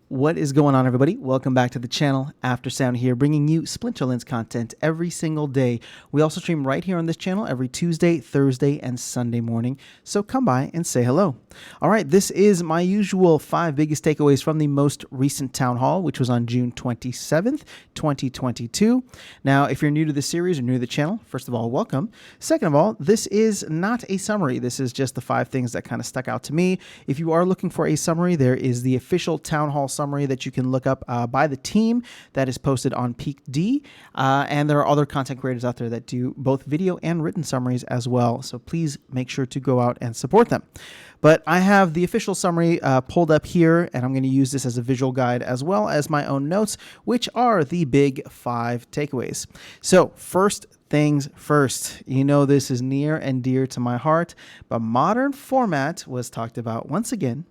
What is going on, everybody? Welcome back to the channel. After Sound here, bringing you Splinterlands content every single day. We also stream right here on this channel every Tuesday, Thursday, and Sunday morning, so come by and say hello. All right, this is my usual 5 biggest takeaways from the most recent town hall, which was on June 27th, 2022. Now, if you're new to the series or new to the channel, first of all, welcome. Second of all, this is not a summary. This is just the 5 things that kind of stuck out to me. If you are looking for a summary, there is the official town hall summary that you can look up by the team that is posted on Peak D. And there are other content creators out there that do both video and written summaries as well. So please make sure to go out and support them. But I have the official summary pulled up here, and I'm going to use this as a visual guide as well as my own notes, which are the big 5 takeaways. So first things first, you know this is near and dear to my heart, but modern format was talked about once again.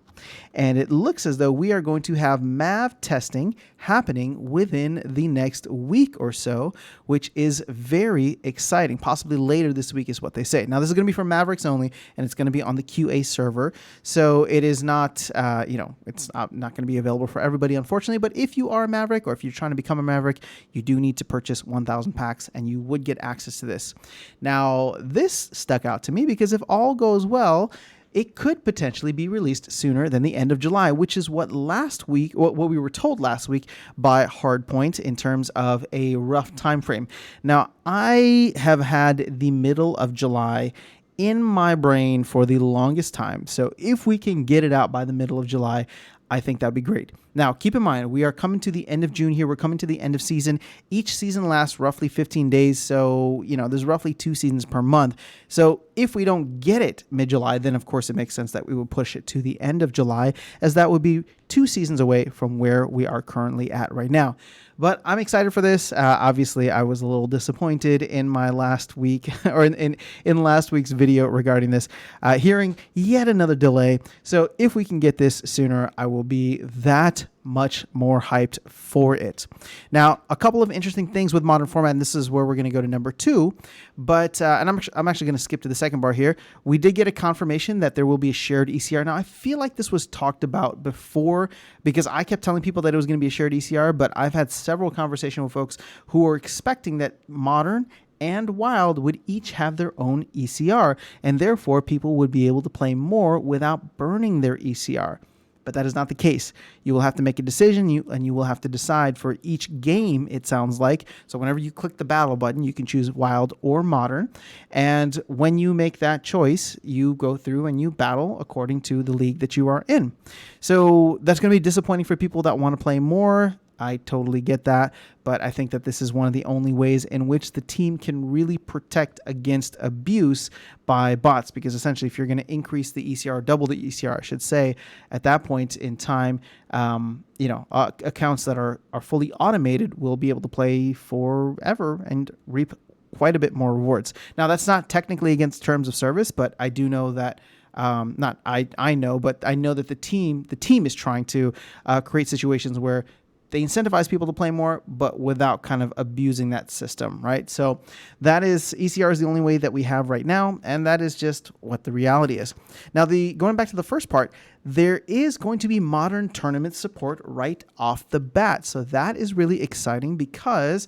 And it looks as though we are going to have MAV testing happening within the next week or so, which is very exciting. Possibly later this week is what they say. Now, this is going to be for Mavericks only, and it's going to be on the QA server. So it is not, it's not going to be available for everybody, unfortunately. But if you are a Maverick or if you're trying to become a Maverick, you do need to purchase 1,000 packs, and you would get access to this. Now, this stuck out to me because if all goes well, it could potentially be released sooner than the end of July, which is what what we were told last week by Hardpoint in terms of a rough time frame. Now, I have had the middle of July in my brain for the longest time. So if we can get it out by the middle of July, I think that'd be great. Now, keep in mind, we are coming to the end of June here. We're coming to the end of season. Each season lasts roughly 15 days. So, there's roughly 2 seasons per month. So if we don't get it mid-July, then of course it makes sense that we would push it to the end of July, as that would be 2 seasons away from where we are currently at right now. But I'm excited for this. Obviously, I was a little disappointed in my last week, or in last week's video regarding this, hearing yet another delay. So if we can get this sooner, I will be that much more hyped for it. Now, a couple of interesting things with modern format, and this is where we're going to go to number 2. But and I'm actually going to skip to the second bar here. We did get a confirmation that there will be a shared ECR. Now, I feel like this was talked about before because I kept telling people that it was going to be a shared ECR, but I've had several conversations with folks who are expecting that modern and wild would each have their own ECR, and therefore people would be able to play more without burning their ECR. But that is not the case. You will have to make a decision, and you will have to decide for each game, it sounds like. So whenever you click the battle button, you can choose wild or modern. And when you make that choice, you go through and you battle according to the league that you are in. So that's going to be disappointing for people that want to play more. I totally get that, but I think that this is one of the only ways in which the team can really protect against abuse by bots, because essentially if you're going to increase the ECR, double the ECR, I should say, at that point in time, accounts that are fully automated will be able to play forever and reap quite a bit more rewards. Now, that's not technically against terms of service, but I do know that I know that the team is trying to create situations where they incentivize people to play more, but without kind of abusing that system, right? So that is, ECR is the only way that we have right now, and that is just what the reality is. Now, going back to the first part, there is going to be modern tournament support right off the bat. So that is really exciting because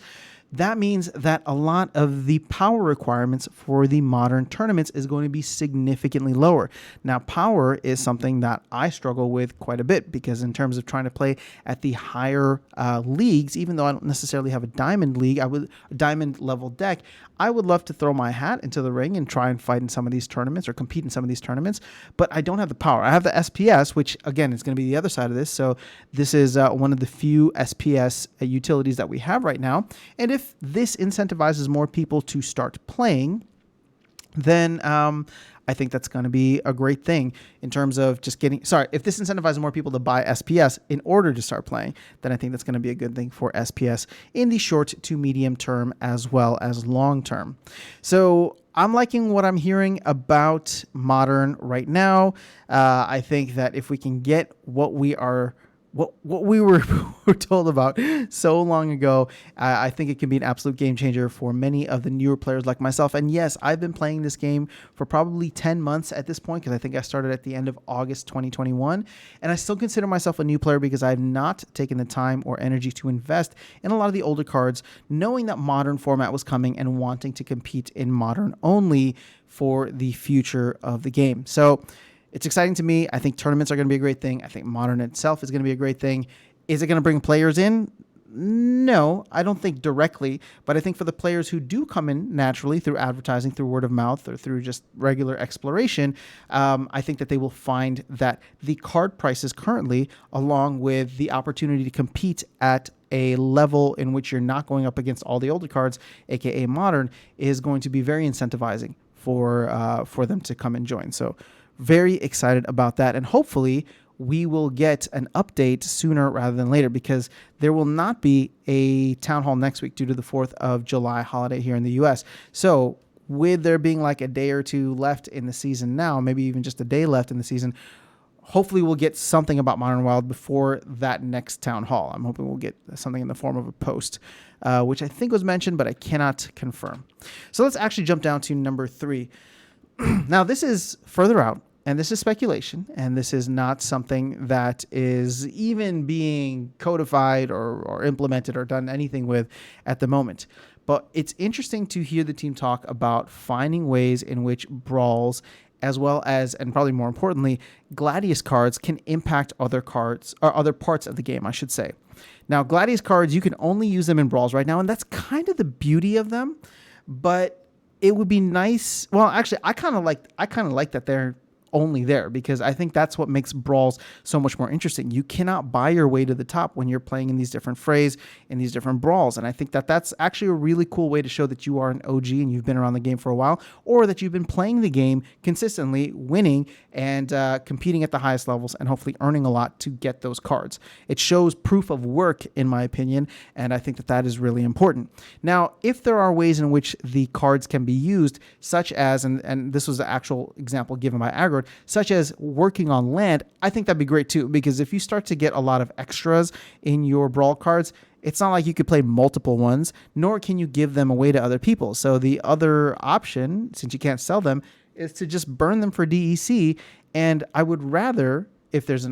that means that a lot of the power requirements for the modern tournaments is going to be significantly lower. Now, power is something that I struggle with quite a bit because in terms of trying to play at the higher leagues, even though I don't necessarily have a diamond league, a diamond level deck, I would love to throw my hat into the ring and try and fight in some of these tournaments or compete in some of these tournaments, but I don't have the power. I have the SPS, which again is going to be the other side of this. So this is one of the few SPS utilities that we have right now. And if this incentivizes more people to start playing, then I think that's going to be a great thing in terms of just if this incentivizes more people to buy SPS in order to start playing, then I think that's going to be a good thing for SPS in the short to medium term as well as long term. So I'm liking what I'm hearing about modern right now. I think that if we can get what we are what we were, were told about so long ago. I think it can be an absolute game changer for many of the newer players like myself. And yes, I've been playing this game for probably 10 months at this point, because I think I started at the end of August 2021. And I still consider myself a new player because I've not taken the time or energy to invest in a lot of the older cards, knowing that modern format was coming and wanting to compete in modern only for the future of the game. So it's exciting to me. I think tournaments are going to be a great thing. I think modern itself is going to be a great thing. Is it going to bring players in? No, I don't think directly, but I think for the players who do come in naturally through advertising, through word of mouth, or through just regular exploration, I think that they will find that the card prices currently, along with the opportunity to compete at a level in which you're not going up against all the older cards, aka modern, is going to be very incentivizing for them to come and join. So very excited about that. And hopefully we will get an update sooner rather than later, because there will not be a town hall next week due to the 4th of July holiday here in the US. So with there being like a day or two left in the season now, maybe even just a day left in the season, hopefully we'll get something about Modern Wild before that next town hall. I'm hoping we'll get something in the form of a post, which I think was mentioned, but I cannot confirm. So let's actually jump down to number 3. Now, this is further out, and this is speculation, and this is not something that is even being codified or implemented or done anything with at the moment. But it's interesting to hear the team talk about finding ways in which brawls, as well as, and probably more importantly, Gladius cards can impact other cards, or other parts of the game, I should say. Now, Gladius cards, you can only use them in brawls right now, and that's kind of the beauty of them. But it would be nice. Well, actually, I kind of like that they're only there, because I think that's what makes brawls so much more interesting. You cannot buy your way to the top when you're playing in these different frays, in these different brawls. And I think that that's actually a really cool way to show that you are an OG and you've been around the game for a while, or that you've been playing the game consistently, winning and competing at the highest levels, and hopefully earning a lot to get those cards. It shows proof of work, in my opinion, and I think that that is really important. Now, if there are ways in which the cards can be used, such as, and this was the actual example given by Aggro, such as working on land, I think that'd be great too, because if you start to get a lot of extras in your brawl cards, it's not like you could play multiple ones, nor can you give them away to other people. So the other option, since you can't sell them, is to just burn them for DEC. And I would rather, if there's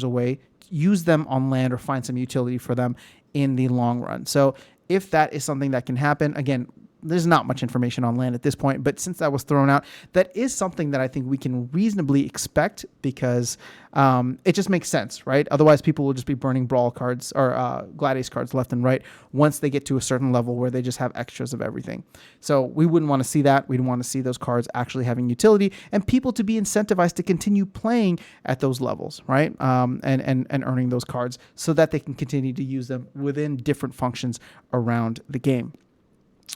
a way, use them on land or find some utility for them in the long run. So if that is something that can happen, again, there's not much information on land at this point, but since that was thrown out, that is something that I think we can reasonably expect, because it just makes sense, right? Otherwise, people will just be burning brawl cards or Gladius cards left and right once they get to a certain level where they just have extras of everything. So we wouldn't want to see that. We'd want to see those cards actually having utility and people to be incentivized to continue playing at those levels, right? And earning those cards so that they can continue to use them within different functions around the game.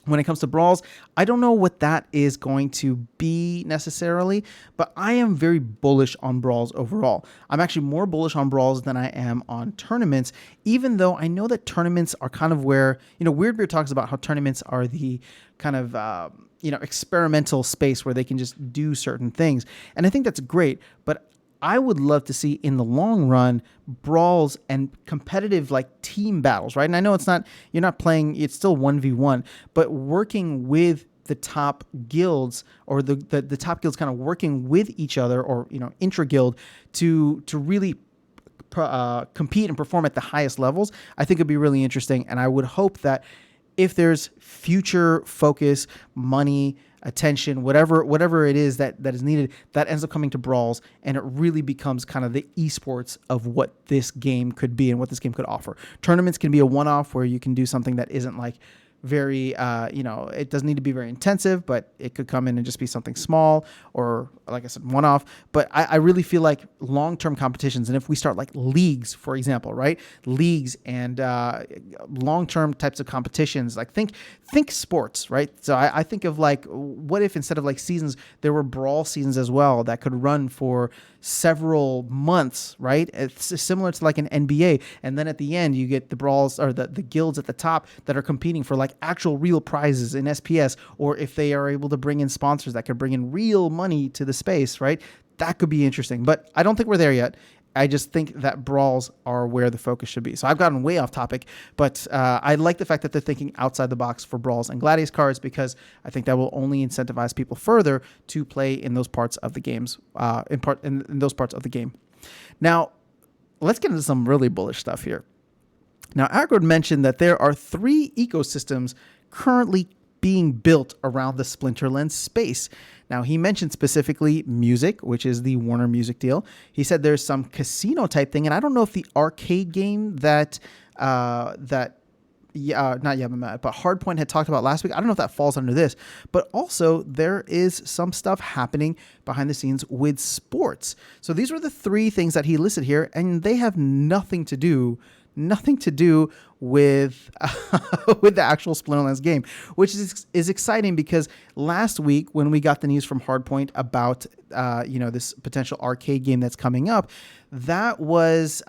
When it comes to brawls, I don't know what that is going to be necessarily, but I am very bullish on brawls overall. I'm actually more bullish on brawls than I am on tournaments, even though I know that tournaments are kind of where, Weirdbeard talks about how tournaments are the kind of, experimental space where they can just do certain things. And I think that's great, but I would love to see in the long run brawls and competitive like team battles, right? And I know you're not playing, it's still 1v1, but working with the top guilds, or the top guilds kind of working with each other, or, intra-guild to really compete and perform at the highest levels, I think it'd be really interesting. And I would hope that if there's future focus, money, attention, whatever it is that is needed, that ends up coming to brawls, and it really becomes kind of the esports of what this game could be and what this game could offer. Tournaments can be a one-off where you can do something that isn't like very, it doesn't need to be very intensive, but it could come in and just be something small, or like I said, one-off. But I really feel like long-term competitions, and if we start like leagues, for example, right? Leagues and long-term types of competitions, like think sports, right? So I think of like, what if instead of like seasons, there were brawl seasons as well that could run for several months, right? It's similar to like an NBA. And then at the end, you get the brawls, or the guilds at the top that are competing for like actual real prizes in SPS, or if they are able to bring in sponsors that could bring in real money to the space, right? That could be interesting, but I don't think we're there yet. I just think that brawls are where the focus should be. So I've gotten way off topic, but I like the fact that they're thinking outside the box for brawls and Gladius cards, because I think that will only incentivize people further to play in those parts of the games, in those parts of the game. Now, let's get into some really bullish stuff here. Now, Agro mentioned that there are 3 ecosystems currently being built around the Splinterlands space. Now, he mentioned specifically music, which is the Warner Music deal. He said there's some casino type thing, and I don't know if the arcade game that not Yamamat, but Hardpoint had talked about last week, I don't know if that falls under this, but also there is some stuff happening behind the scenes with sports. So these were the 3 things that he listed here, and they have nothing to do with with the actual Splinterlands game, which is exciting, because last week when we got the news from Hardpoint about this potential arcade game that's coming up, that was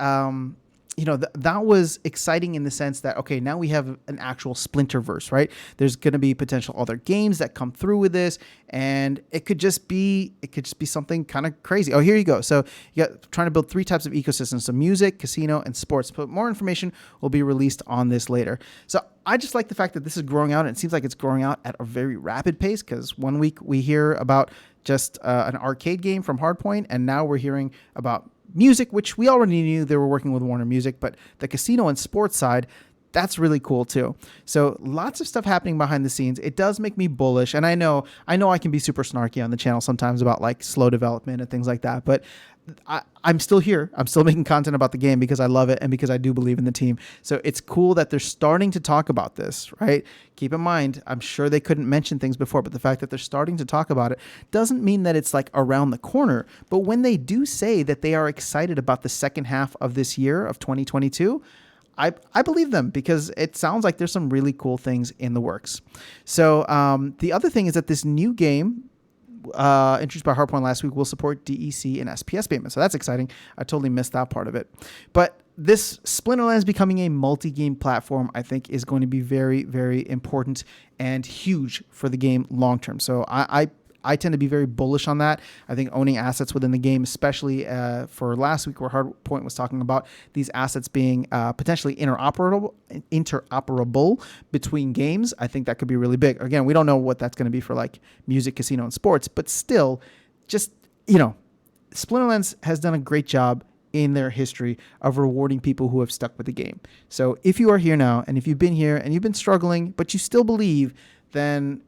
that was exciting in the sense that, okay, now we have an actual Splinterverse, right? There's going to be potential other games that come through with this, and it could just be something kind of crazy. Oh, here you go. So you got trying to build 3 types of ecosystems: so music, casino, and sports. But more information will be released on this later. So I just like the fact that this is growing out, and it seems like it's growing out at a very rapid pace, because one week we hear about just an arcade game from Hardpoint, and now we're hearing about music, which we already knew they were working with Warner Music, but the casino and sports side, that's really cool too. So lots of stuff happening behind the scenes. It does make me bullish, and I know I can be super snarky on the channel sometimes about like slow development and things like that, but I'm still here. I'm still making content about the game because I love it and because I do believe in the team. So it's cool that they're starting to talk about this, right? Keep in mind, I'm sure they couldn't mention things before, but the fact that they're starting to talk about it doesn't mean that it's like around the corner. But when they do say that they are excited about the second half of this year of 2022, I believe them, because it sounds like there's some really cool things in the works. So the other thing is that this new game, introduced by Hardpoint last week, will support DEC and SPS payments. So that's exciting. I totally missed that part of it. But this Splinterlands becoming a multi-game platform, I think, is going to be very, very important and huge for the game long term. So I tend to be very bullish on that. I think owning assets within the game, especially for last week where Hardpoint was talking about these assets being potentially interoperable between games, I think that could be really big. Again, we don't know what that's going to be for like music, casino, and sports, but still, just, Splinterlands has done a great job in their history of rewarding people who have stuck with the game. So if you are here now, and if you've been here and you've been struggling, but you still believe, then,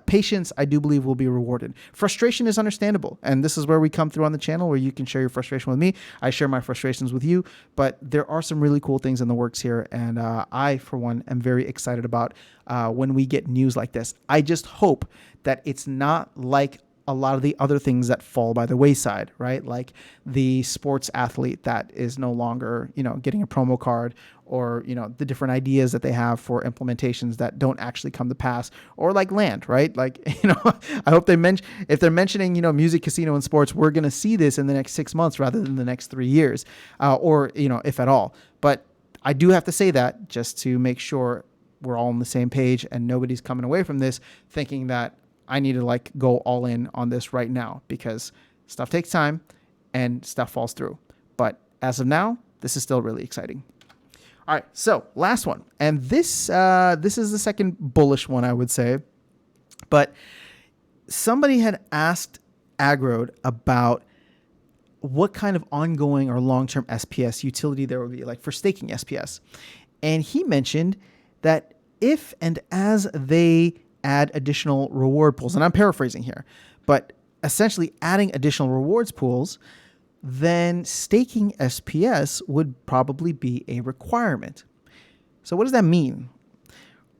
patience, I do believe, will be rewarded. Frustration is understandable. And this is where we come through on the channel, where you can share your frustration with me. I share my frustrations with you, but there are some really cool things in the works here. And I, for one, am very excited about when we get news like this. I just hope that it's not like a lot of the other things that fall by the wayside, right? Like the sports athlete that is no longer, getting a promo card, or, the different ideas that they have for implementations that don't actually come to pass, or like land, right? Like, I hope if they're mentioning, music, casino, and sports, we're going to see this in the next 6 months rather than the next 3 years, or, if at all. But I do have to say that just to make sure we're all on the same page and nobody's coming away from this thinking that I need to go all in on this right now, because stuff takes time and stuff falls through. But as of now, this is still really exciting. All right, so last one, and this is the second bullish one, I would say. But somebody had asked Agrode about what kind of ongoing or long-term SPS utility there would be, like for staking SPS, and he mentioned that if and as they add additional reward pools, and I'm paraphrasing here, but essentially adding additional rewards pools, then staking SPS would probably be a requirement. So what does that mean?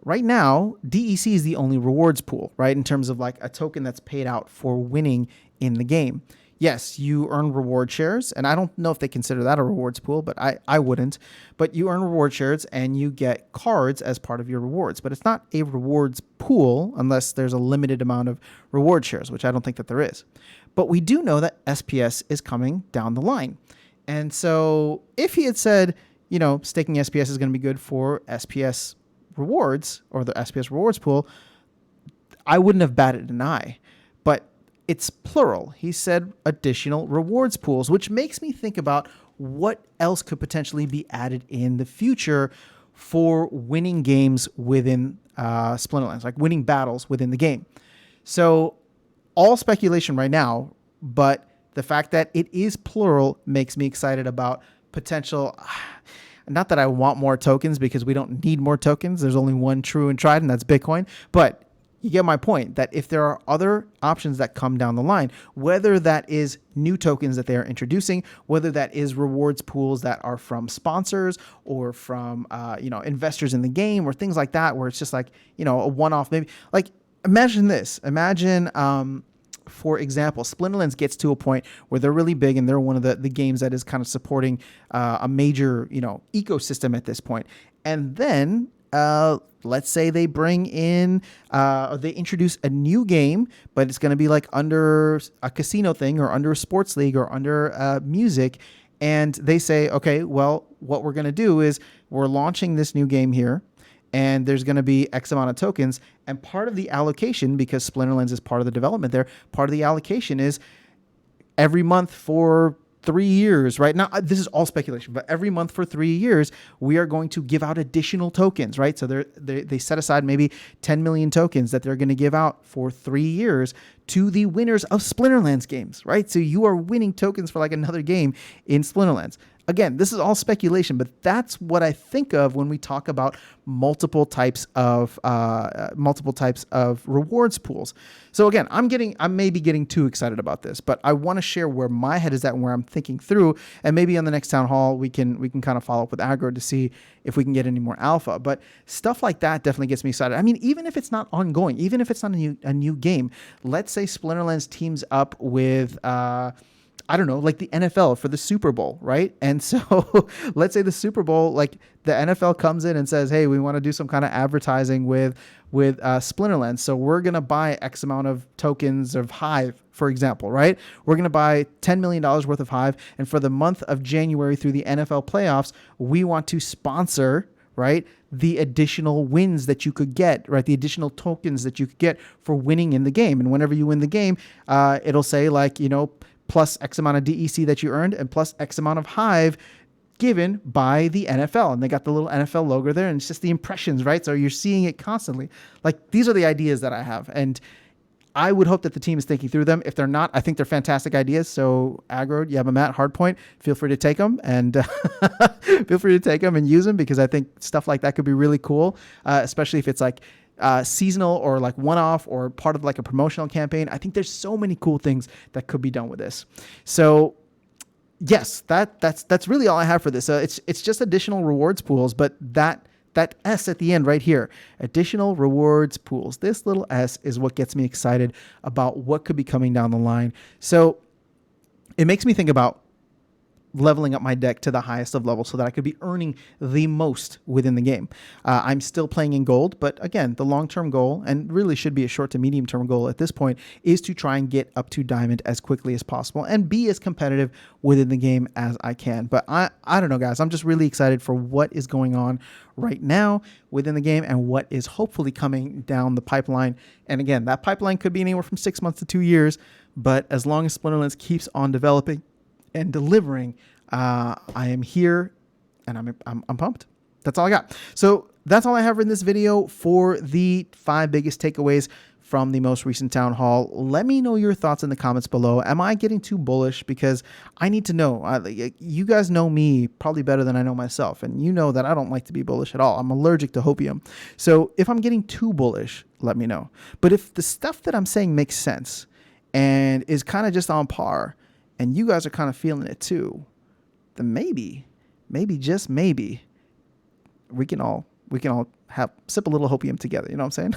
Right now, DEC is the only rewards pool, right? In terms of like a token that's paid out for winning in the game. Yes, you earn reward shares, and I don't know if they consider that a rewards pool, but I wouldn't. But you earn reward shares and you get cards as part of your rewards. But it's not a rewards pool unless there's a limited amount of reward shares, which I don't think that there is. But we do know that SPS is coming down the line. And so if he had said, staking SPS is going to be good for SPS rewards, or the SPS rewards pool, I wouldn't have batted an eye. But it's plural. He said additional rewards pools, which makes me think about what else could potentially be added in the future for winning games within Splinterlands, like winning battles within the game. So all speculation right now, but the fact that it is plural makes me excited about potential. Not that I want more tokens, because we don't need more tokens. There's only one true and tried, and that's Bitcoin. But you get my point, that if there are other options that come down the line, whether that is new tokens that they are introducing, whether that is rewards pools that are from sponsors or from investors in the game or things like that, where it's just like, a one-off, maybe. Like, imagine this. Imagine, for example, Splinterlands gets to a point where they're really big and they're one of the games that is kind of supporting a major, ecosystem at this point. And then let's say they bring in, they introduce a new game, but it's going to be like under a casino thing or under a sports league or under music. And they say, okay, well, what we're going to do is we're launching this new game here, and there's going to be X amount of tokens. And part of the allocation, because Splinterlands is part of the development there, part of the allocation is every month for 3 years, right? Now, this is all speculation, but every month for 3 years, we are going to give out additional tokens, right? So they set aside maybe 10 million tokens that they're going to give out for 3 years to the winners of Splinterlands games, right? So you are winning tokens for like another game in Splinterlands. Again, this is all speculation, but that's what I think of when we talk about multiple types of rewards pools. So again, I may be getting too excited about this, but I want to share where my head is at and where I'm thinking through. And maybe on the next town hall, we can kind of follow up with Aggro to see if we can get any more alpha. But stuff like that definitely gets me excited. I mean, even if it's not ongoing, even if it's not a new game, let's say Splinterlands teams up with I don't know, like the NFL for the Super Bowl, right? And so let's say the Super Bowl, like the NFL comes in and says, hey, we want to do some kind of advertising with Splinterlands. So we're going to buy X amount of tokens of Hive, for example, right? We're going to buy $10 million worth of Hive. And for the month of January through the NFL playoffs, we want to sponsor, right, the additional wins that you could get, right? The additional tokens that you could get for winning in the game. And whenever you win the game, it'll say like, plus X amount of DEC that you earned and plus X amount of Hive given by the NFL. And they got the little NFL logo there, and it's just the impressions, right? So you're seeing it constantly. Like, these are the ideas that I have. And I would hope that the team is thinking through them. If they're not, I think they're fantastic ideas. So Aggro, Yabamat, Hardpoint, feel free to take them and use them, because I think stuff like that could be really cool, especially if it's like seasonal or like one-off or part of like a promotional campaign. I think there's so many cool things that could be done with this. So yes, that's really all I have for this. It's just additional rewards pools, but that S at the end right here, additional rewards pools, this little S is what gets me excited about what could be coming down the line. So it makes me think about leveling up my deck to the highest of levels so that I could be earning the most within the game. I'm still playing in gold, but again, the long-term goal, and really should be a short to medium-term goal at this point, is to try and get up to diamond as quickly as possible and be as competitive within the game as I can. But I don't know, guys. I'm just really excited for what is going on right now within the game and what is hopefully coming down the pipeline. And again, that pipeline could be anywhere from 6 months to 2 years, but as long as Splinterlands keeps on developing and delivering, I am here and I'm pumped. That's all I got. So that's all I have in this video for the 5 biggest takeaways from the most recent town hall. Let me know your thoughts in the comments below. Am I getting too bullish? Because I need to know. You guys know me probably better than I know myself, and you know that I don't like to be bullish at all. I'm allergic to hopium. So if I'm getting too bullish, let me know. But if the stuff that I'm saying makes sense and is kind of just on par, and you guys are kind of feeling it too, then maybe, just maybe, we can all sip a little hopium together. You know what I'm saying?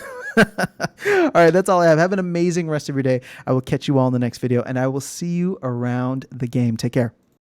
All right, that's all I have. Have an amazing rest of your day. I will catch you all in the next video, and I will see you around the game. Take care.